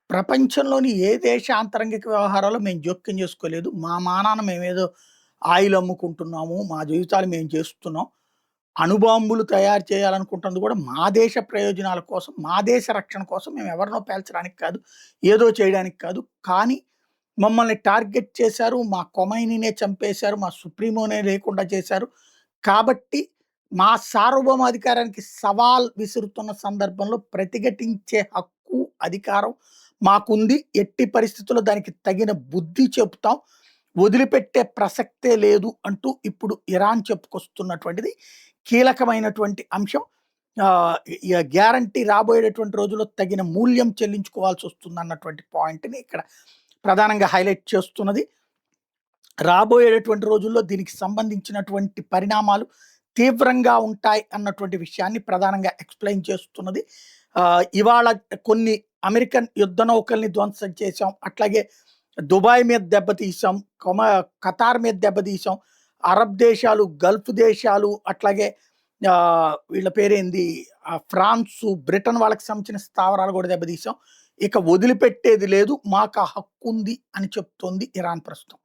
ప్రపంచంలోని ఏ దేశ ఆంతరంగిక వ్యవహారాల్లో మేము జోక్యం చేసుకోలేదు. మా మానాన మేమేదో ఆయిల్ అమ్ముకుంటున్నాము. మా జీవితాలు మేము చేస్తున్నాం. అణుబాంబులు తయారు చేయాలనుకుంటున్నది కూడా మా దేశ ప్రయోజనాల కోసం, మా దేశ రక్షణ కోసం. మేము ఎవరినో పేల్చడానికి కాదు, ఏదో చేయడానికి కాదు. కానీ మమ్మల్ని టార్గెట్ చేశారు. మా కొమైనీనే చంపేశారు. మా సుప్రీమోనే లేకుండా చేశారు. కాబట్టి మా సార్వభౌమాధికారానికి సవాల్ విసురుతున్న సందర్భంలో ప్రతిఘటించే హక్కు, అధికారం మాకుంది. ఎట్టి పరిస్థితుల్లో దానికి తగిన బుద్ధి చెప్తాం. వదిలిపెట్టే ప్రసక్తే లేదు అంటూ ఇప్పుడు ఇరాన్ చెప్పుకొస్తున్నటువంటిది కీలకమైనటువంటి అంశం. గ్యారంటీ రాబోయేటటువంటి రోజుల్లో తగిన మూల్యం చెల్లించుకోవాల్సి వస్తుంది అన్నటువంటి పాయింట్ని ఇక్కడ ప్రధానంగా హైలైట్ చేస్తున్నది. రాబోయేటటువంటి రోజుల్లో దీనికి సంబంధించినటువంటి పరిణామాలు తీవ్రంగా ఉంటాయి అన్నటువంటి విషయాన్ని ప్రధానంగా ఎక్స్ప్లెయిన్ చేస్తున్నది. ఇవాళ కొన్ని అమెరికన్ యుద్ధ నౌకల్ని ధ్వంసం చేశాం, అట్లాగే దుబాయ్ మీద దెబ్బతీసాం, ఖతార్ మీద దెబ్బతీసాం, అరబ్ దేశాలు, గల్ఫ్ దేశాలు, అట్లాగే వీళ్ళ పేరేంది ఫ్రాన్సు, బ్రిటన్ వాళ్ళకి సంబంధించిన స్థావరాలు కూడా దెబ్బతీసాం. ఇక వదిలిపెట్టేది లేదు, మాకు ఆ హక్కు ఉంది అని చెప్తోంది ఇరాన్ ప్రస్తుతం.